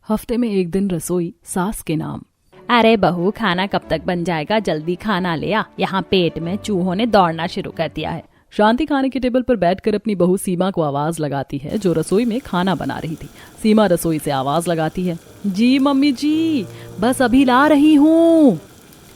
हफ्ते में एक दिन रसोई सास के नाम। अरे बहू, खाना कब तक बन जाएगा? जल्दी खाना ले आ, यहाँ पेट में चूहों ने दौड़ना शुरू कर दिया है। शांति खाने के टेबल पर बैठकर अपनी बहू सीमा को आवाज लगाती है, जो रसोई में खाना बना रही थी। सीमा रसोई से आवाज लगाती है, जी मम्मी जी, बस अभी ला रही हूँ।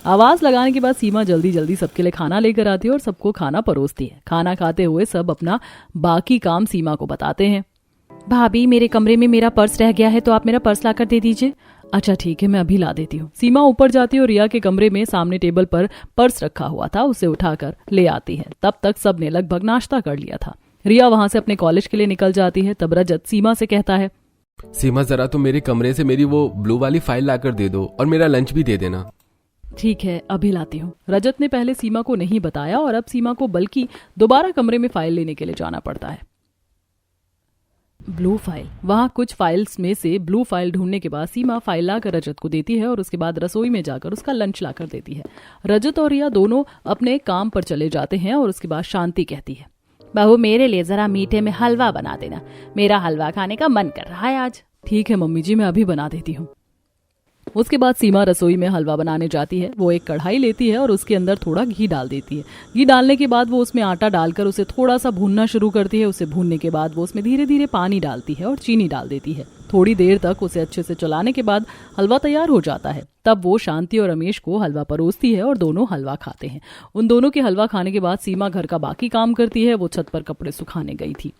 आवाज लगाने के बाद सीमा जल्दी जल्दी सबके लिए खाना लेकर आती है और सबको खाना परोसती है। खाना खाते हुए सब अपना बाकी काम सीमा को बताते हैं। भाभी, मेरे कमरे में मेरा पर्स रह गया है, तो आप मेरा पर्स लाकर दे दीजिए। अच्छा ठीक है, मैं अभी ला देती हूँ। सीमा ऊपर जाती है और रिया के कमरे में सामने टेबल पर पर्स रखा हुआ था, उसे उठाकर ले आती है। तब तक सबने लगभग नाश्ता कर लिया था। रिया वहां से अपने कॉलेज के लिए निकल जाती है। तब रजत सीमा से कहता है, सीमा जरा तुम मेरे कमरे से मेरी वो ब्लू वाली फाइल लाकर दे दो और मेरा लंच भी दे देना। ठीक है, अभी लाती हूँ। रजत ने पहले सीमा को नहीं बताया और अब सीमा को बल्कि दोबारा कमरे में फाइल लेने के लिए जाना पड़ता है। Blue file. वहां कुछ फाइल्स में से ब्लू फाइल ढूंढने के बाद सीमा फाइल लाकर रजत को देती है और उसके बाद रसोई में जाकर उसका लंच लाकर देती है। रजत और रिया दोनों अपने काम पर चले जाते हैं और उसके बाद शांति कहती है, बहू, मेरे लिए जरा मीठे में हलवा बना देना, मेरा हलवा खाने का मन कर रहा है आज। ठीक है मम्मी जी, मैं अभी बना देती हूँ। उसके बाद सीमा रसोई में हलवा बनाने जाती है। वो एक कढ़ाई लेती है और उसके अंदर थोड़ा घी डाल देती है। घी डालने के बाद वो उसमें आटा डालकर उसे थोड़ा सा भूनना शुरू करती है। उसे भूनने के बाद वो उसमें धीरे धीरे पानी डालती है और चीनी डाल देती है। थोड़ी देर तक उसे अच्छे से चलाने के बाद हलवा तैयार हो जाता है। तब वो शांति और रमेश को हलवा परोसती है और दोनों हलवा खाते हैं। उन दोनों के हलवा खाने के बाद सीमा घर का बाकी काम करती है। वो छत पर कपड़े सुखाने गई थी।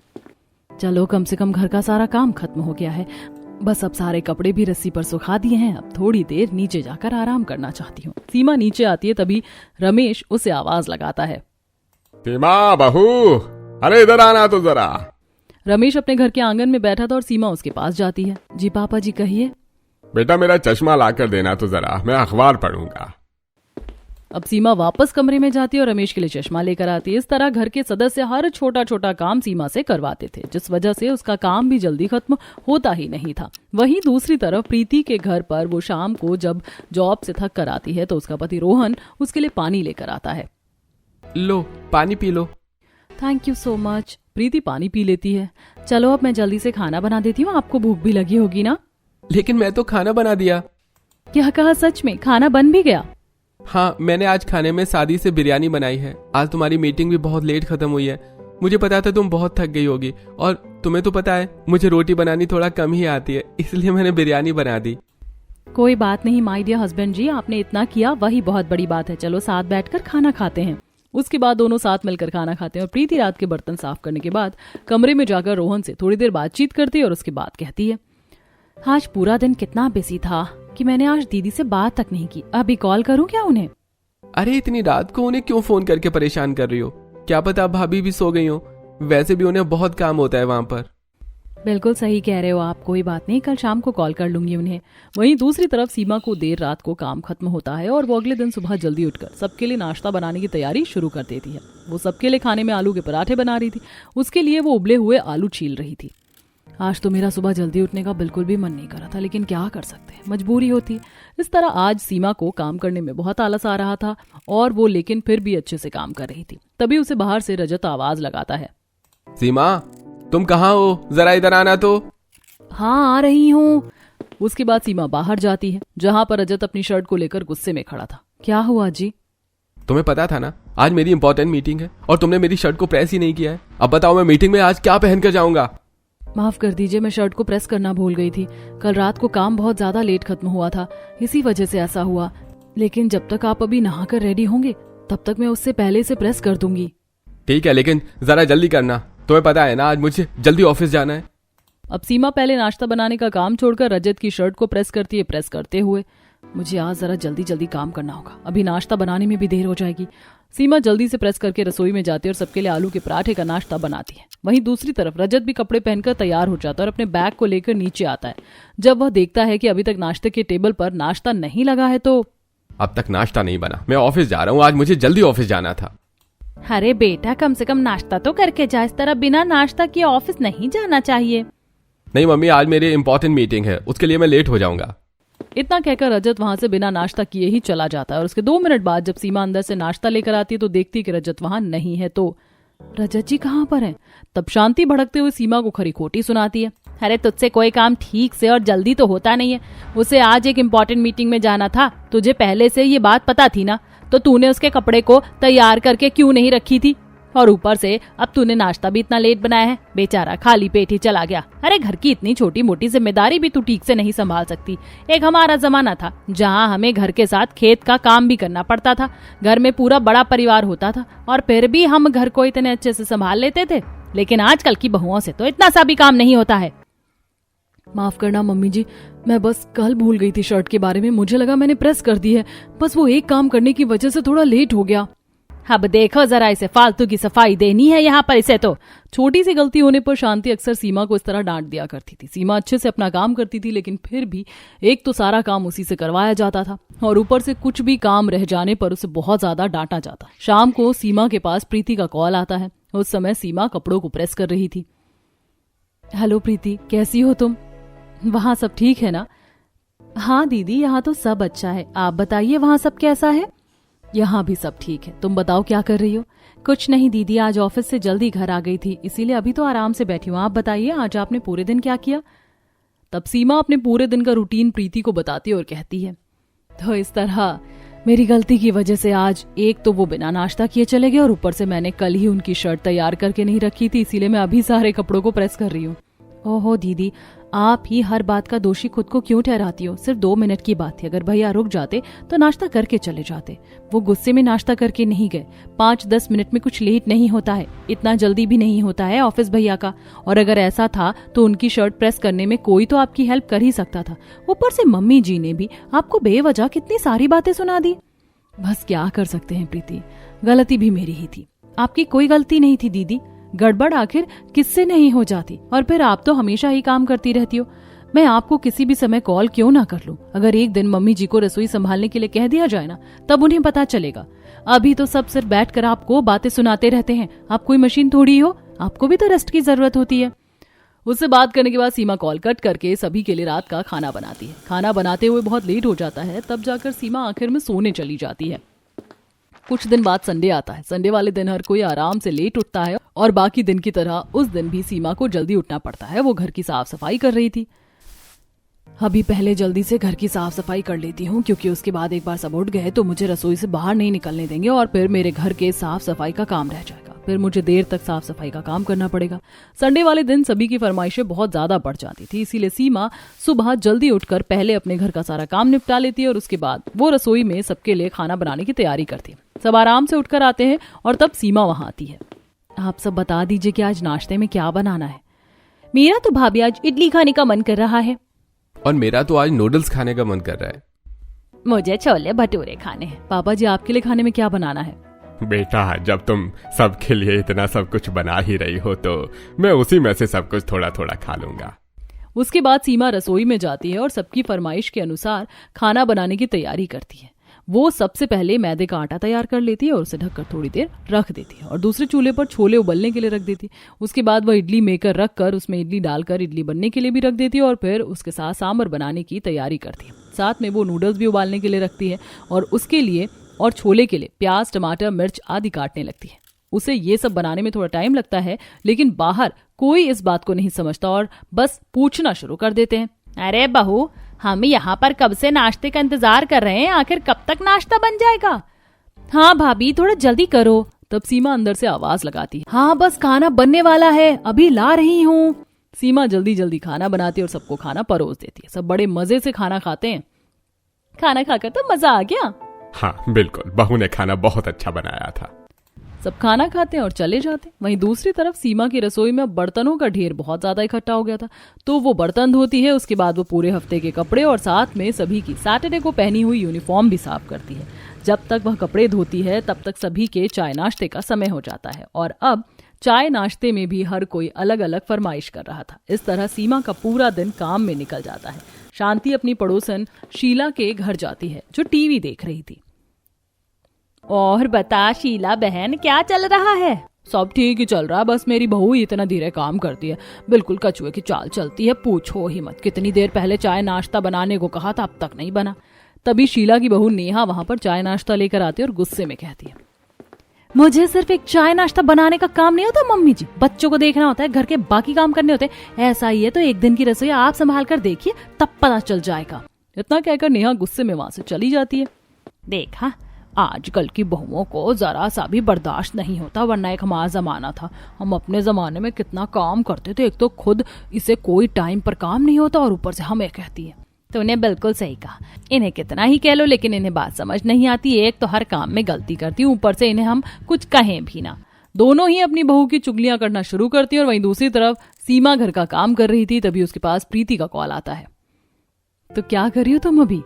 चलो, कम से कम घर का सारा काम खत्म हो गया है। बस अब सारे कपड़े भी रस्सी पर सुखा दिए हैं। अब थोड़ी देर नीचे जाकर आराम करना चाहती हूँ। सीमा नीचे आती है, तभी रमेश उसे आवाज लगाता है, सीमा बहू, अरे इधर आना तो जरा। रमेश अपने घर के आंगन में बैठा था और सीमा उसके पास जाती है। जी पापा जी, कहिए। बेटा, मेरा चश्मा लाकर देना तो जरा, मैं अखबार पढ़ूंगा। अब सीमा वापस कमरे में जाती है और रमेश के लिए चश्मा लेकर आती है। इस तरह घर के सदस्य हर छोटा छोटा काम सीमा से करवाते थे, जिस वजह से उसका काम भी जल्दी खत्म होता ही नहीं था। वहीं दूसरी तरफ प्रीति के घर पर वो शाम को जब जॉब से थक कर आती है तो उसका पति रोहन उसके लिए पानी लेकर आता है। लो, पानी पी लो। Thank you so much. Preeti पानी पी लेती है। चलो, अब मैं जल्दी से खाना बना देती हूँ, आपको भूख भी लगी होगी ना। लेकिन मैं तो खाना बना दिया। क्या कहा? सच में खाना बन भी गया? हाँ, मैंने आज खाने में सादी से बिरयानी बनाई है। आज तुम्हारी मीटिंग भी बहुत लेट खत्म हुई है। मुझे पता था तुम बहुत थक गई होगी और तुम्हें तो पता है मुझे रोटी बनानी थोड़ा कम ही आती है, इसलिए मैंने बिरयानी बना दी। कोई बात नहीं माय डियर हस्बैंड जी, आपने इतना किया वही बहुत बड़ी बात है। चलो साथ बैठकर खाना खाते हैं। उसके बाद दोनों साथ मिलकर खाना खाते हैं और प्रीति रात के बर्तन साफ करने के बाद कमरे में जाकर रोहन से थोड़ी देर बातचीत करती है और उसके बाद कहती है, आज पूरा दिन कितना बिजी था कि मैंने आज दीदी से बात तक नहीं की। अभी कॉल करूं क्या उन्हें? अरे इतनी रात को उन्हें क्यों फोन करके परेशान कर रही हो? क्या पता भाभी भी सो गई हो। वैसे भी उन्हें बहुत काम होता है वहां पर। बिल्कुल सही कह रहे हो आप, कोई बात नहीं, कल शाम को कॉल कर लूंगी उन्हें। वहीं दूसरी तरफ सीमा को देर रात को काम खत्म होता है और वो अगले दिन सुबह जल्दी उठकर सबके लिए नाश्ता बनाने की तैयारी शुरू कर देती है। वो सबके लिए खाने में आलू के पराठे बना रही थी। उसके लिए वो उबले हुए आलू छील रही थी। आज तो मेरा सुबह जल्दी उठने का बिल्कुल भी मन नहीं कर रहा था, लेकिन क्या कर सकते हैं, मजबूरी होती। इस तरह आज सीमा को काम करने में बहुत आलस आ रहा था और वो लेकिन फिर भी अच्छे से काम कर रही थी। तभी उसे बाहर से रजत आवाज लगाता है, सीमा तुम कहाँ हो? जरा इधर आना तो। हाँ, आ रही हूँ। उसके बाद सीमा बाहर जाती है, जहाँ पर रजत अपनी शर्ट को लेकर गुस्से में खड़ा था। क्या हुआ जी? तुम्हें पता था ना आज मेरी इंपॉर्टेंट मीटिंग है और तुमने मेरी शर्ट को प्रेस ही नहीं किया है। अब बताओ मैं मीटिंग में आज क्या पहन कर जाऊंगा? माफ कर दीजिए, मैं शर्ट को प्रेस करना भूल गई थी। कल रात को काम बहुत ज्यादा लेट खत्म हुआ था, इसी वजह से ऐसा हुआ। लेकिन जब तक आप अभी नहाकर रेडी होंगे तब तक मैं उससे पहले से प्रेस कर दूंगी। ठीक है, लेकिन जरा जल्दी करना। तुम्हें पता है ना आज मुझे जल्दी ऑफिस जाना है। अब सीमा पहले नाश्ता बनाने का काम छोड़कर रजत की शर्ट को प्रेस करती है, प्रेस करते हुए, मुझे आज जरा जल्दी जल्दी काम करना होगा, अभी नाश्ता बनाने में भी देर हो जाएगी। सीमा जल्दी से प्रेस करके रसोई में जाती है और सबके लिए आलू के पराठे का नाश्ता बनाती है। वहीं दूसरी तरफ रजत भी कपड़े पहनकर तैयार हो जाता है और अपने बैग को लेकर नीचे आता है। जब वह देखता है कि अभी तक नाश्ते के टेबल पर नाश्ता नहीं लगा है तो अब तक नाश्ता नहीं बना, मैं ऑफिस जा रहा हूँ, आज मुझे जल्दी ऑफिस जाना था। अरे बेटा, कम से कम नाश्ता तो करके जा, इस तरह बिना नाश्ता किए ऑफिस नहीं जाना चाहिए। नहीं मम्मी, आज मेरी इंपॉर्टेंट मीटिंग है, उसके लिए मैं लेट हो जाऊंगा। इतना कहकर रजत वहां से बिना नाश्ता किए ही चला जाता है और उसके 2 मिनट बाद जब सीमा अंदर से नाश्ता लेकर आती है तो देखती है कि रजत वहां नहीं है। तो रजत जी कहाँ पर हैं? तब शांति भड़कते हुए सीमा को खरी खोटी सुनाती है। अरे तुझसे कोई काम ठीक से और जल्दी तो होता नहीं है। उसे आज एक इम्पोर्टेंट मीटिंग में जाना था, तुझे पहले से ये बात पता थी ना, तो तूने उसके कपड़े को तैयार करके क्यों नहीं रखी थी? और ऊपर से अब तूने नाश्ता भी इतना लेट बनाया है। बेचारा खाली पेट ही चला गया। अरे घर की इतनी छोटी मोटी जिम्मेदारी भी तू ठीक से नहीं संभाल सकती। एक हमारा जमाना था जहाँ हमें घर के साथ खेत का काम भी करना पड़ता था, घर में पूरा बड़ा परिवार होता था और फिर भी हम घर को इतने अच्छे से संभाल लेते थे। लेकिन आजकल की बहुओं से तो इतना सा भी काम नहीं होता है। माफ करना मम्मी जी, मैं बस कल भूल गई थी शर्ट के बारे में। मुझे लगा मैंने प्रेस कर दी है, बस वो एक काम करने की वजह से थोड़ा लेट हो गया। अब देखो जरा, इसे फालतू की सफाई देनी है यहाँ पर इसे तो। छोटी सी गलती होने पर शांति अक्सर सीमा को इस तरह डांट दिया करती थी। सीमा अच्छे से अपना काम करती थी, लेकिन फिर भी एक तो सारा काम उसी से करवाया जाता था और ऊपर से कुछ भी काम रह जाने पर उसे बहुत ज्यादा डांटा जाता। शाम को सीमा के पास प्रीति का कॉल आता है। उस समय सीमा कपड़ों को प्रेस कर रही थी। हेलो प्रीति, कैसी हो तुम? वहाँ सब ठीक है ना? हाँ दीदी, यहाँ तो सब अच्छा है। आप बताइए वहाँ सब कैसा है? यहाँ भी सब ठीक है। तुम बताओ क्या कर रही हो? कुछ नहीं दीदी, आज ऑफिस से जल्दी घर आ गई थी, इसीलिए अभी तो आराम से बैठी हूँ। आप बताइए आज आपने पूरे दिन क्या किया? तब सीमा अपने पूरे दिन का रूटीन प्रीति को बताती और कहती है, तो इस तरह मेरी गलती की वजह से आज एक तो वो बिना नाश्ता किए चले गए और ऊपर से मैंने कल ही उनकी शर्ट तैयार करके नहीं रखी थी, इसीलिए मैं अभी सारे कपड़ों को प्रेस कर रही हूँ। ओहो दीदी, आप ही हर बात का दोषी खुद को क्यों ठहराती हो? सिर्फ 2 मिनट की बात थी, अगर भैया रुक जाते तो नाश्ता करके चले जाते। वो गुस्से में नाश्ता करके नहीं गए। 5-10 मिनट में कुछ लेट नहीं होता है, इतना जल्दी भी नहीं होता है ऑफिस भैया का। और अगर ऐसा था तो उनकी शर्ट प्रेस करने में कोई तो आपकी हेल्प कर ही सकता था। ऊपर से मम्मी जी ने भी आपको बेवजह कितनी सारी बातें सुना दी। बस क्या कर सकते हैं प्रीति, गलती भी मेरी ही थी। आपकी कोई गलती नहीं थी दीदी, गड़बड़ आखिर किससे नहीं हो जाती? और फिर आप तो हमेशा ही काम करती रहती हो। मैं आपको किसी भी समय कॉल क्यों ना कर लूं? अगर एक दिन मम्मी जी को रसोई संभालने के लिए कह दिया जाए ना, तब उन्हें पता चलेगा। अभी तो सब सिर्फ बैठकर आपको बातें सुनाते रहते हैं। आप कोई मशीन थोड़ी हो, आपको भी तो रेस्ट की जरूरत होती है। उससे बात करने के बाद सीमा कॉल कट करके सभी के लिए रात का खाना बनाती है। खाना बनाते हुए बहुत लेट हो जाता है, तब जाकर सीमा आखिर में सोने चली जाती है। कुछ दिन बाद संडे आता है। संडे वाले दिन हर कोई आराम से लेट उठता है और बाकी दिन की तरह उस दिन भी सीमा को जल्दी उठना पड़ता है। वो घर की साफ सफाई कर रही थी। अभी पहले जल्दी से घर की साफ सफाई कर लेती हूँ, क्योंकि उसके बाद एक बार सब उठ गए तो मुझे रसोई से बाहर नहीं निकलने देंगे और फिर मेरे घर के साफ सफाई का काम रह जाएगा। फिर मुझे देर तक साफ सफाई का काम करना पड़ेगा। संडे वाले दिन सभी की फरमाइशें बहुत ज्यादा बढ़ जाती थी, इसीलिए सीमा सुबह जल्दी उठकर पहले अपने घर का सारा काम निपटा लेती है और उसके बाद वो रसोई में सबके लिए खाना बनाने की तैयारी करती है। सब आराम से उठकर आते हैं और तब सीमा वहां आती है। आप सब बता दीजिए कि आज नाश्ते में क्या बनाना है? मेरा तो भाभी आज इडली खाने का मन कर रहा है। और मेरा तो आज नूडल्स खाने का मन कर रहा है। मुझे छोले भटूरे खाने हैं। पापा जी, आपके लिए खाने में क्या बनाना है? बेटा, जब तुम सबके लिए इतना सब कुछ बना ही रही हो तो मैं उसी में से सब कुछ थोड़ा थोड़ा खा लूंगा। उसके बाद सीमा रसोई में जाती है और सबकी फरमाइश के अनुसार खाना बनाने की तैयारी करती है। वो सबसे पहले मैदे का आटा तैयार कर लेती है और उसे ढककर थोड़ी देर रख देती है और दूसरे चूल्हे पर छोले उबलने के लिए रख देती है। उसके बाद वह इडली मेकर रख कर उसमें इडली डालकर इडली बनने के लिए भी रख देती है और फिर उसके साथ सांभर बनाने की तैयारी करती है। साथ में वो नूडल्स भी उबालने के लिए रखती है और उसके लिए और छोले के लिए प्याज, टमाटर, मिर्च आदि काटने लगती है। उसे ये सब बनाने में थोड़ा टाइम लगता है, लेकिन बाहर कोई इस बात को नहीं समझता और बस पूछना शुरू कर देते हैं। अरे बहू, हम यहाँ पर कब से नाश्ते का इंतजार कर रहे हैं, आखिर कब तक नाश्ता बन जाएगा? हाँ भाभी, थोड़ा जल्दी करो। तब सीमा अंदर से आवाज लगाती है, हाँ बस खाना बनने वाला है, अभी ला रही हूँ। सीमा जल्दी जल्दी खाना बनाती है और सबको खाना परोस देती है। सब बड़े मजे से खाना खाते हैं। खाना खाकर तो मजा आ गया। हाँ बिल्कुल, बहू ने खाना बहुत अच्छा बनाया था। सब खाना खाते हैं और चले जाते हैं। वहीं दूसरी तरफ सीमा की रसोई में बर्तनों का ढेर बहुत ज्यादा इकट्ठा हो गया था, तो वो बर्तन धोती है। उसके बाद वो पूरे हफ्ते के कपड़े और साथ में सभी की सैटरडे को पहनी हुई यूनिफॉर्म भी साफ करती है। जब तक वह कपड़े धोती है तब तक सभी के चाय नाश्ते का समय हो जाता है और अब चाय नाश्ते में भी हर कोई अलग अलग फरमाइश कर रहा था। इस तरह सीमा का पूरा दिन काम में निकल जाता है। शांति अपनी पड़ोसन शीला के घर जाती है, जो टीवी देख रही थी। और बता शीला बहन, क्या चल रहा है? सब ठीक ही चल रहा है, बस मेरी बहू ही इतना धीरे काम करती है, बिल्कुल कछुए की चाल चलती है, पूछो ही मत। कितनी देर पहले चाय नाश्ता बनाने को कहा था, अब तक नहीं बना। तभी शीला की बहू नेहा वहां पर चाय नाश्ता लेकर आती है और गुस्से में कहती है, मुझे सिर्फ एक चाय नाश्ता बनाने का काम नहीं होता मम्मी जी, बच्चों को देखना होता है, घर के बाकी काम करने होते हैं। ऐसा ही है तो एक दिन की रसोई आप संभाल कर देखिए, तब पता चल जाएगा। इतना कहकर नेहा गुस्से में वहां से चली जाती है। देखा, आजकल की बहुओं को जरा सा भी बर्दाश्त नहीं होता, वरना एक हमारा जमाना था, हम अपने जमाने में कितना काम करते थे। एक तो खुद इसे कोई टाइम पर काम नहीं होता और ऊपर से हमें कहती है। तूने बिल्कुल सही कहा, इन्हें कितना ही कह लो लेकिन इन्हें बात समझ नहीं आती। एक तो हर काम में गलती करती, ऊपर से इन्हें हम कुछ कहें भी ना। दोनों ही अपनी बहू की चुगलियां करना शुरू करती हैं। और वहीं दूसरी तरफ सीमा घर का काम कर रही थी, तभी उसके पास प्रीति का कॉल आता है। तो क्या कर रही हो तुम अभी?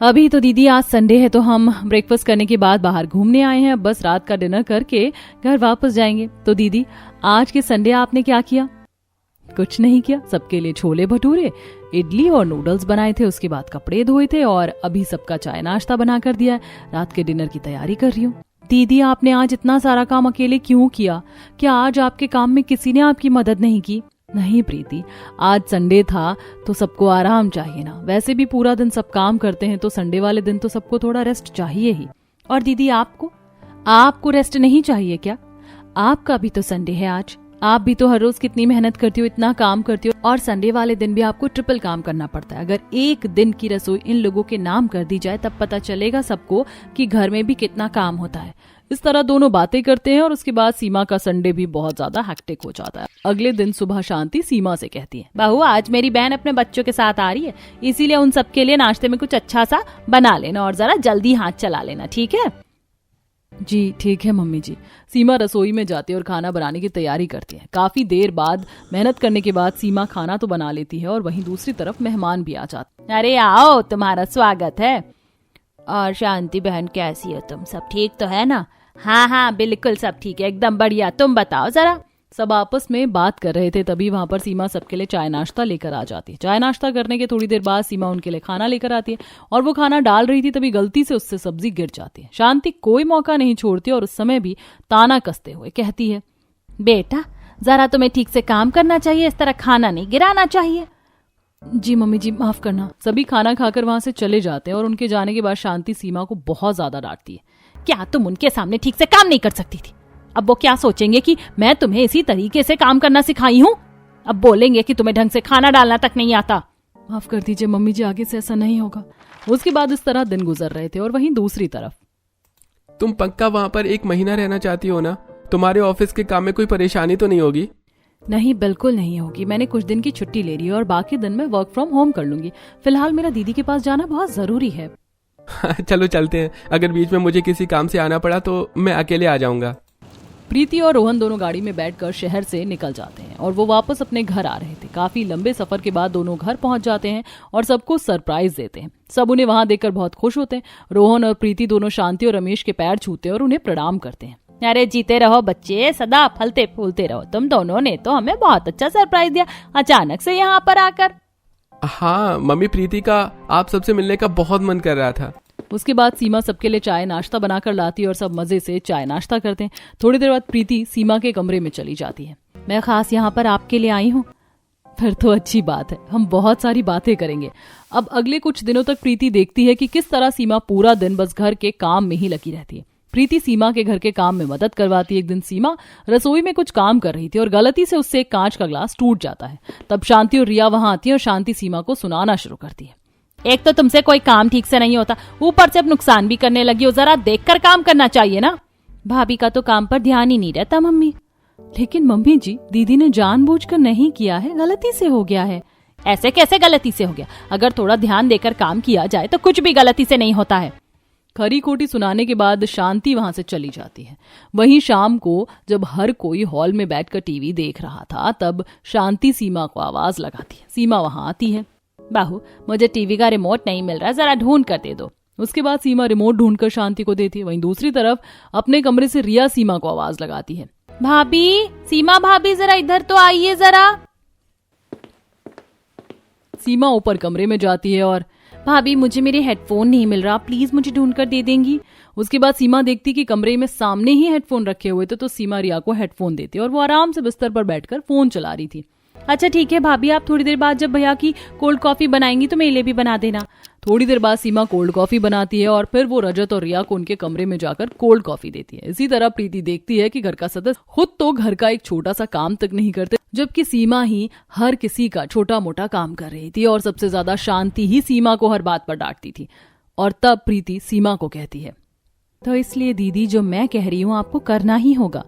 अभी तो दीदी आज संडे है तो हम ब्रेकफास्ट करने के बाद बाहर घूमने आए हैं, बस रात का डिनर करके घर वापस जाएंगे। तो दीदी आज के संडे आपने क्या किया? कुछ नहीं किया, सबके लिए छोले भटूरे, इडली और नूडल्स बनाए थे, उसके बाद कपड़े धोए थे और अभी सबका चाय नाश्ता बना कर दिया है। रात के डिनर की तैयारी कर रही हूँ। दीदी आपने आज इतना सारा काम अकेले क्यों किया? क्या आज आपके काम में किसी ने आपकी मदद नहीं की? नहीं प्रीति, आज संडे था तो सबको आराम चाहिए ना। वैसे भी पूरा दिन सब काम करते हैं तो संडे वाले दिन तो सबको थोड़ा रेस्ट चाहिए ही। और दीदी आपको रेस्ट नहीं चाहिए क्या? आपका भी तो संडे है आज। आप भी तो हर रोज कितनी मेहनत करती हो, इतना काम करती हो, और संडे वाले दिन भी आपको ट्रिपल काम करना पड़ता है। अगर एक दिन की रसोई इन लोगों के नाम कर दी जाए तब पता चलेगा सबको कि घर में भी कितना काम होता है। इस तरह दोनों बातें करते हैं और उसके बाद सीमा का संडे भी बहुत ज्यादा हेक्टिक हो जाता है। अगले दिन सुबह शांति सीमा से कहती है, बहू आज मेरी बहन अपने बच्चों के साथ आ रही है, इसीलिए उन सबके लिए नाश्ते में कुछ अच्छा सा बना लेना और जरा जल्दी हाथ चला लेना, ठीक है? जी ठीक है मम्मी जी। सीमा रसोई में जाती है और खाना बनाने की तैयारी करती है। काफी देर बाद मेहनत करने के बाद सीमा खाना तो बना लेती है और वहीं दूसरी तरफ मेहमान भी आ जाते हैं। अरे आओ, तुम्हारा स्वागत है। और शांति बहन कैसी हो तुम? सब ठीक तो है ना? हाँ बिल्कुल सब ठीक है, एकदम बढ़िया। तुम बताओ जरा। सब आपस में बात कर रहे थे, तभी वहां पर सीमा सबके लिए चाय नाश्ता लेकर आ जाती है। चाय नाश्ता करने के थोड़ी देर बाद सीमा उनके लिए खाना लेकर आती है और वो खाना डाल रही थी तभी गलती से उससे सब्जी गिर जाती है। शांति कोई मौका नहीं छोड़ती और उस समय भी ताना कसते हुए कहती है, बेटा जरा तुम्हें ठीक से काम करना चाहिए, इस तरह खाना नहीं गिराना चाहिए। जी मम्मी जी माफ करना। सभी खाना खाकर वहां से चले जाते हैं और उनके जाने के बाद शांति सीमा को बहुत ज्यादा डांटती है। क्या तुम उनके सामने ठीक से काम नहीं कर सकती थी? अब वो क्या सोचेंगे कि मैं तुम्हें इसी तरीके से काम करना सिखाई हूँ? अब बोलेंगे कि तुम्हें ढंग से खाना डालना तक नहीं आता। माफ कर दीजिए मम्मी जी, आगे से ऐसा नहीं होगा। उसके बाद इस तरह दिन गुजर रहे थे और वहीं दूसरी तरफ तुम पक्का वहां पर 1 महीना रहना चाहती हो ना? तुम्हारे ऑफिस के काम में कोई परेशानी तो नहीं होगी? नहीं बिल्कुल नहीं होगी। मैंने कुछ दिन की छुट्टी ले ली है और बाकी दिन मैं वर्क फ्रॉम होम कर लूंगी। फिलहाल मेरा दीदी के पास जाना बहुत जरूरी है। चलो चलते हैं, अगर बीच में मुझे किसी काम से आना पड़ा तो मैं अकेले आ जाऊंगा। प्रीति और रोहन दोनों गाड़ी में बैठकर शहर से निकल जाते हैं और वो वापस अपने घर आ रहे थे। काफी लंबे सफर के बाद दोनों घर पहुंच जाते हैं और सबको सरप्राइज देते हैं। सब उन्हें वहां देखकर बहुत खुश होते हैं। रोहन और प्रीति दोनों शांति और रमेश के पैर छूते हैं और उन्हें प्रणाम करते हैं। अरे जीते रहो बच्चे, सदा फलते फूलते रहो। तुम दोनों ने तो हमें बहुत अच्छा सरप्राइज दिया अचानक से यहाँ पर आकर। हाँ मम्मी, प्रीति का आप सबसे मिलने का बहुत मन कर रहा था। उसके बाद सीमा सबके लिए चाय नाश्ता बनाकर लाती है और सब मजे से चाय नाश्ता करते हैं। थोड़ी देर बाद प्रीति सीमा के कमरे में चली जाती है। मैं खास यहाँ पर आपके लिए आई हूँ। फिर तो अच्छी बात है, हम बहुत सारी बातें करेंगे। अब अगले कुछ दिनों तक प्रीति देखती है कि किस तरह सीमा पूरा दिन बस घर के काम में ही लगी रहती है। प्रीति सीमा के घर के काम में मदद करवाती है। एक दिन सीमा रसोई में कुछ काम कर रही थी और गलती से उससे एक कांच का ग्लास टूट जाता है। तब शांति और रिया वहां आती है और शांति सीमा को सुनाना शुरू करती है। एक तो तुमसे कोई काम ठीक से नहीं होता, ऊपर से अब नुकसान भी करने लगी हो। जरा देखकर काम करना चाहिए ना। भाभी का तो काम पर ध्यान ही नहीं रहता मम्मी। लेकिन मम्मी जी, दीदी ने जानबूझकर नहीं किया है, गलती से हो गया है। ऐसे कैसे गलती से हो गया? अगर थोड़ा ध्यान देकर काम किया जाए तो कुछ भी गलती से नहीं होता है। खरी खोटी सुनाने के बाद शांति वहां से चली जाती है। वहीं शाम को जब हर कोई हॉल में बैठकर टीवी देख रहा था तब शांति सीमा को आवाज लगाती है। सीमा वहां आती है। बाहू, मुझे टीवी का रिमोट नहीं मिल रहा, जरा ढूंढ कर दे दो। उसके बाद सीमा रिमोट ढूंढकर शांति को देती है। वहीं दूसरी तरफ अपने कमरे से रिया सीमा को आवाज लगाती है। भाभी, सीमा भाभी जरा इधर तो आइए जरा। सीमा ऊपर कमरे में जाती है और भाभी मुझे मेरे हेडफोन नहीं मिल रहा, प्लीज मुझे ढूंढ कर दे देंगी। उसके बाद सीमा देखती कि कमरे में सामने ही हेडफोन रखे हुए थे तो सीमा रिया को हेडफोन देती है और वो आराम से बिस्तर पर बैठकर फोन चला रही थी। अच्छा ठीक है भाभी, आप थोड़ी देर बाद जब भैया की कोल्ड कॉफी बनाएंगी तो मेरे लिए भी बना देना। थोड़ी देर बाद सीमा कोल्ड कॉफी बनाती है और फिर वो रजत और रिया को उनके कमरे में जाकर कोल्ड कॉफी देती है। इसी तरह प्रीति देखती है कि घर का सदस्य खुद तो घर का एक छोटा सा काम तक नहीं करते, जबकि सीमा ही हर किसी का छोटा मोटा काम कर रही थी और सबसे ज्यादा शांति ही सीमा को हर बात पर डांटती थी। और तब प्रीति सीमा को कहती है, तो इसलिए दीदी जो मैं कह रही हूँ आपको करना ही होगा।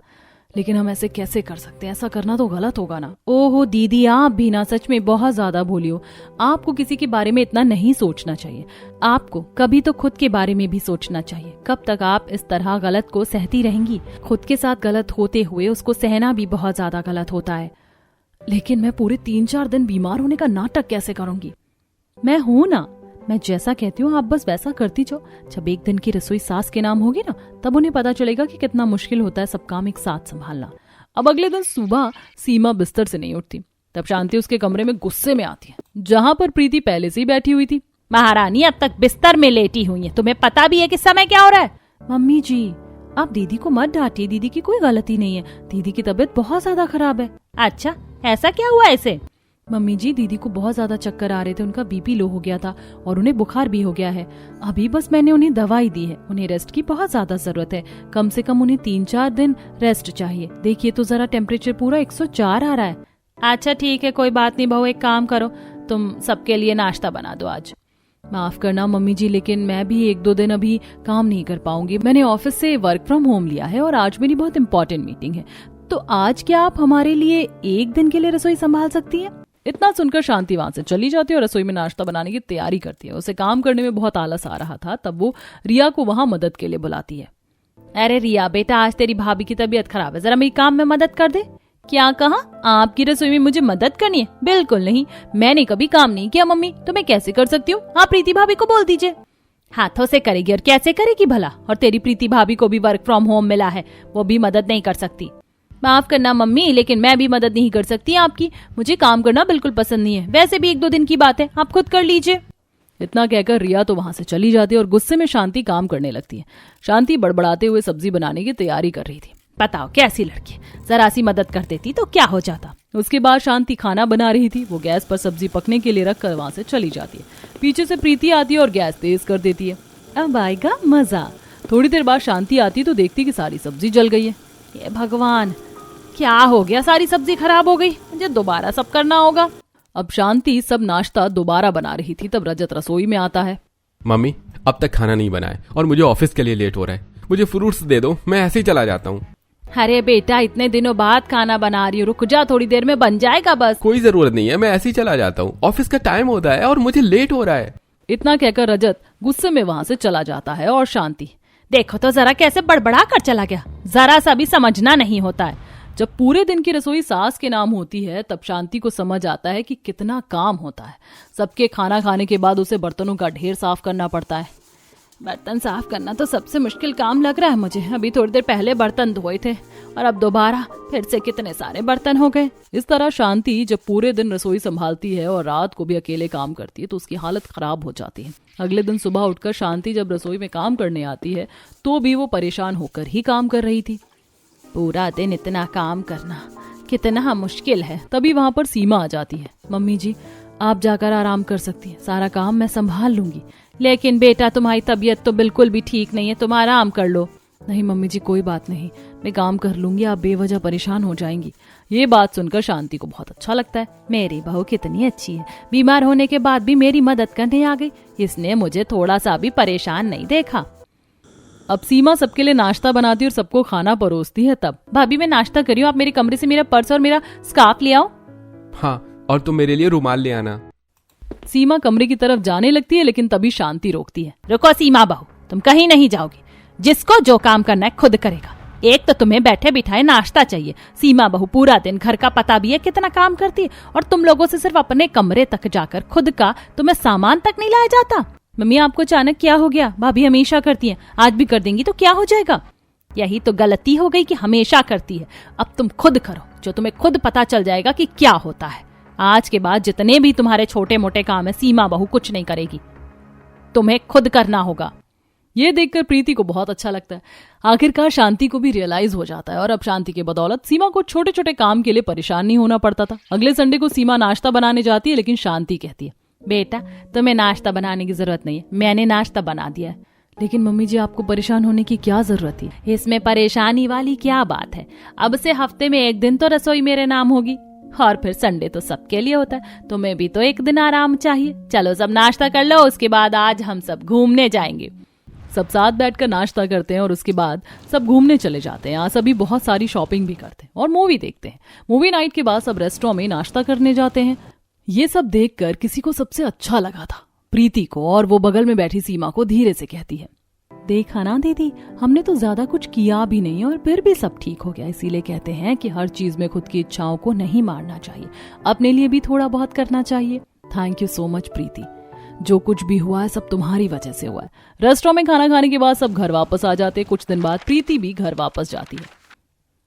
लेकिन हम ऐसे कैसे कर सकते हैं, ऐसा करना तो गलत होगा ना। ओहो दीदी, आप भी ना सच में बहुत ज्यादा भोली हो। आपको किसी के बारे में इतना नहीं सोचना चाहिए। आपको कभी तो खुद के बारे में भी सोचना चाहिए। कब तक आप इस तरह गलत को सहती रहेंगी? खुद के साथ गलत होते हुए उसको सहना भी बहुत ज्यादा गलत होता है। लेकिन मैं पूरे 3-4 दिन बीमार होने का नाटक कैसे करूंगी? मैं हूं ना, मैं जैसा कहती हूँ आप बस वैसा करती जाओ। जब एक दिन की रसोई सास के नाम होगी ना, तब उन्हें पता चलेगा कि कितना मुश्किल होता है सब काम एक साथ संभालना। अब अगले दिन सुबह सीमा बिस्तर से नहीं उठती। तब शांति उसके कमरे में गुस्से में आती है, जहां पर प्रीति पहले से ही बैठी हुई थी। महारानी अब तक बिस्तर में लेटी हुई है, तुम्हें पता भी है कि समय क्या हो रहा है? मम्मी जी, आप दीदी को मत डांटिए, दीदी की कोई गलती नहीं है। दीदी की तबीयत बहुत ज्यादा खराब है। अच्छा, ऐसा क्या हुआ ऐसे? मम्मी जी, दीदी को बहुत ज्यादा चक्कर आ रहे थे, उनका बीपी लो हो गया था और उन्हें बुखार भी हो गया है। अभी बस मैंने उन्हें दवाई दी है। उन्हें रेस्ट की बहुत ज्यादा जरूरत है। कम से कम उन्हें 3-4 दिन रेस्ट चाहिए। देखिए तो जरा, टेम्परेचर पूरा 104 आ रहा है। अच्छा ठीक है, कोई बात नहीं बहू, एक काम करो, तुम सबके लिए नाश्ता बना दो आज। माफ करना मम्मी जी, लेकिन मैं भी 1-2 दिन अभी काम नहीं कर पाऊंगी। मैंने ऑफिस से वर्क फ्रॉम होम लिया है और आज मेरी बहुत इंपॉर्टेंट मीटिंग है। तो आज क्या आप हमारे लिए 1 दिन के लिए रसोई संभाल सकती है? इतना सुनकर शांति वहां से चली जाती है और रसोई में नाश्ता बनाने की तैयारी करती है। उसे काम करने में बहुत आलस आ रहा था। तब वो रिया को वहां मदद के लिए बुलाती है। अरे रिया बेटा, आज तेरी भाभी की तबीयत खराब है, जरा मेरी काम में मदद कर दे। क्या कहा? आपकी रसोई में मुझे मदद करनी है? बिल्कुल नहीं, मैंने कभी काम नहीं किया मम्मी, तो मैं कैसे कर सकती हूँ? आप प्रीति भाभी को बोल दीजिए। हाथों से करेगी और कैसे करेगी भला? और तेरी प्रीति भाभी को भी वर्क फ्रॉम होम मिला है, वो भी मदद नहीं कर सकती। माफ करना मम्मी, लेकिन मैं भी मदद नहीं कर सकती आपकी। मुझे काम करना बिल्कुल पसंद नहीं है। वैसे भी 1-2 दिन की बात है, आप खुद कर लीजिए। इतना कहकर रिया तो वहां से चली जाती है और गुस्से में शांति काम करने लगती है। शांति बड़बड़ाते हुए सब्जी बनाने की तैयारी कर रही थी। बताओ कैसी लड़की, जरा सी मदद कर देती तो क्या हो जाता। उसके बाद शांति खाना बना रही थी। वो गैस पर सब्जी पकने के लिए रखकर वहां से चली जाती है। पीछे से प्रीति आती है और गैस तेज कर देती है। अब आएगा मजा। थोड़ी देर बाद शांति आती तो देखती कि सारी सब्जी जल गई है। ये भगवान, क्या हो गया? सारी सब्जी खराब हो गई, मुझे दोबारा सब करना होगा। अब शांति सब नाश्ता दोबारा बना रही थी। तब रजत रसोई में आता है। मम्मी, अब तक खाना नहीं बनाए और मुझे ऑफिस के लिए लेट हो रहा है। मुझे फ्रूट्स दे दो, मैं ऐसे ही चला जाता हूँ। अरे बेटा, इतने दिनों बाद खाना बना रही हूँ, रुक जा, थोड़ी देर में बन जाएगा बस। कोई जरूरत नहीं है, मैं ऐसे ही चला जाता हूँ। ऑफिस का टाइम होता है और मुझे लेट हो रहा है। इतना कहकर रजत गुस्से में वहां से चला जाता है और शांति, देखो तो जरा कैसे बड़बड़ा कर चला गया, जरा सा भी समझना नहीं होता है। जब पूरे दिन की रसोई सास के नाम होती है, तब शांति को समझ आता है कि कितना काम होता है। सबके खाना खाने के बाद उसे बर्तनों का ढेर साफ करना पड़ता है। बर्तन साफ करना तो सबसे मुश्किल काम लग रहा है मुझे। अभी थोड़ी देर पहले बर्तन धोए थे और अब दोबारा फिर से कितने सारे बर्तन हो गए। इस तरह शांति जब पूरे दिन रसोई संभालती है और रात को भी अकेले काम करती है, तो उसकी हालत खराब हो जाती है। अगले दिन सुबह उठकर शांति जब रसोई में काम करने आती है, तो भी वो परेशान होकर ही काम कर रही थी। पूरा दिन इतना काम करना कितना मुश्किल है। तभी वहां पर सीमा आ जाती है। मम्मी जी, आप जाकर आराम कर सकती हैं, सारा काम मैं संभाल लूंगी। लेकिन बेटा, तुम्हारी तबीयत तो बिल्कुल भी ठीक नहीं है, तुम आराम कर लो। नहीं मम्मी जी, कोई बात नहीं, मैं काम कर लूंगी, आप बेवजह परेशान हो जाएंगी। ये बात सुनकर शांति को बहुत अच्छा लगता है। मेरी बहू कितनी अच्छी है, बीमार होने के बाद भी मेरी मदद करने आ गई। इसने मुझे थोड़ा सा भी परेशान नहीं देखा। अब सीमा सबके लिए नाश्ता बनाती और सबको खाना परोसती है। तब, भाभी मैं नाश्ता करी हूँ, आप मेरे कमरे से मेरा पर्स और मेरा स्कार्फ ले आओ। हाँ, और तुम मेरे लिए रुमाल ले आना। सीमा कमरे की तरफ जाने लगती है, लेकिन तभी शांति रोकती है। रुको सीमा बहू, तुम कहीं नहीं जाओगी। जिसको जो काम करना है खुद करेगा। एक तो तुम्हें बैठे बिठाए नाश्ता चाहिए। सीमा बहू पूरा दिन घर का पता भी है कितना काम करती है, और तुम लोगों से सिर्फ अपने कमरे तक जाकर खुद का तुम्हें सामान तक नहीं लाया जाता। मम्मी, आपको अचानक क्या हो गया? भाभी हमेशा करती है, आज भी कर देंगी तो क्या हो जाएगा? यही तो गलती हो गई कि हमेशा करती है। अब तुम खुद करो, जो तुम्हें खुद पता चल जाएगा कि क्या होता है। आज के बाद जितने भी तुम्हारे छोटे मोटे काम है, सीमा बहू कुछ नहीं करेगी, तुम्हें खुद करना होगा। ये देखकर प्रीति को बहुत अच्छा लगता है। आखिरकार शांति को भी रियलाइज हो जाता है और अब शांति के बदौलत सीमा को छोटे छोटे काम के लिए परेशान नहीं होना पड़ता था। अगले संडे को सीमा नाश्ता बनाने जाती है, लेकिन शांति कहती है, बेटा तुम्हें नाश्ता बनाने की जरूरत नहीं है, मैंने नाश्ता बना दिया है। लेकिन मम्मी जी आपको परेशान होने की क्या जरूरत थी? इसमें परेशानी वाली क्या बात है? अब से हफ्ते में एक दिन तो रसोई मेरे नाम होगी, और फिर संडे तो सबके लिए होता है। तुम्हें भी तो एक दिन आराम चाहिए। चलो सब नाश्ता कर लो, उसके बाद आज हम सब घूमने जाएंगे। सब साथ बैठकर नाश्ता करते हैं और उसके बाद सब घूमने चले जाते हैं। यहाँ सभी बहुत सारी शॉपिंग भी करते हैं और मूवी देखते हैं। मूवी नाइट के बाद सब रेस्टोरेंट में नाश्ता करने जाते हैं। ये सब देखकर किसी को सबसे अच्छा लगा था, प्रीति को, और वो बगल में बैठी सीमा को धीरे से कहती है, देखा ना दीदी, हमने तो ज्यादा कुछ किया भी नहीं और फिर भी सब ठीक हो गया। इसीलिए कहते हैं कि हर चीज में खुद की इच्छाओं को नहीं मारना चाहिए, अपने लिए भी थोड़ा बहुत करना चाहिए। थैंक यू सो मच प्रीति, जो कुछ भी हुआ है सब तुम्हारी वजह से हुआ है। रेस्टोरेंट में खाना खाने के बाद सब घर वापस आ जाते। कुछ दिन बाद प्रीति भी घर वापस जाती है।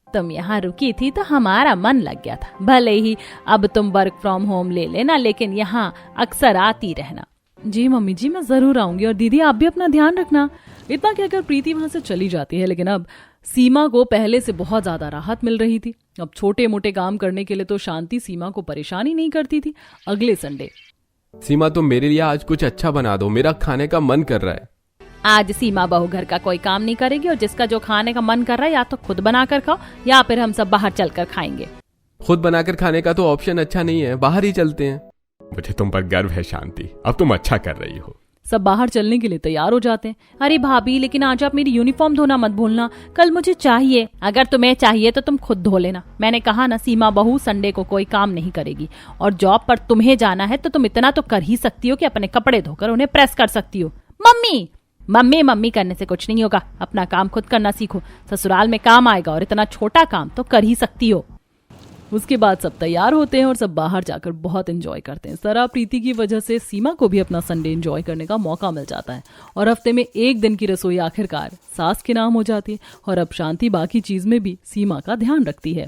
तुम यहाँ रुकी थी तो हमारा मन लग गया था। भले ही अब तुम वर्क फ्रॉम होम ले लेना, लेकिन यहाँ अक्सर आती रहना। जी मम्मी जी, मैं जरूर आऊंगी, और दीदी आप भी अपना ध्यान रखना। इतना कहकर प्रीति वहां से चली जाती है। लेकिन अब सीमा को पहले से बहुत ज्यादा राहत मिल रही थी। अब छोटे मोटे काम करने के लिए तो शांति सीमा को परेशानी नहीं करती थी। अगले संडे, सीमा तुम मेरे लिए आज कुछ अच्छा बना दो, मेरा खाने का मन कर रहा है। आज सीमा बहू घर का कोई काम नहीं करेगी, और जिसका जो खाने का मन कर रहा है या तो खुद बनाकर खाओ या फिर हम सब बाहर चलकर खाएंगे। खुद बनाकर खाने का तो ऑप्शन अच्छा नहीं है, बाहर ही चलते हैं। मुझे तुम पर गर्व है शांति, अब तुम अच्छा कर रही हो। सब बाहर चलने के लिए तैयार हो जाते हैं। अरे भाभी, लेकिन आज आप मेरी यूनिफॉर्म धोना मत भूलना, कल मुझे चाहिए। अगर तुम्हें चाहिए तो तुम खुद धो लेना। मैंने कहा ना, सीमा बहू संडे को कोई काम नहीं करेगी, और जॉब पर तुम्हें जाना है तो तुम इतना तो कर ही सकती हो कि अपने कपड़े धोकर उन्हें प्रेस कर सकती हो। मम्मी मम्मी मम्मी करने से कुछ नहीं होगा, अपना काम खुद करना सीखो। ससुराल में काम आएगा, और इतना छोटा काम तो कर ही सकती हो। उसके बाद सब तैयार होते हैं और सब बाहर जाकर बहुत एंजॉय करते हैं। इस तरह प्रीति की वजह से सीमा को भी अपना संडे एंजॉय करने का मौका मिल जाता है, और हफ्ते में एक दिन की रसोई आखिरकार सास के नाम हो जाती है। और अब शांति बाकी चीज में भी सीमा का ध्यान रखती है।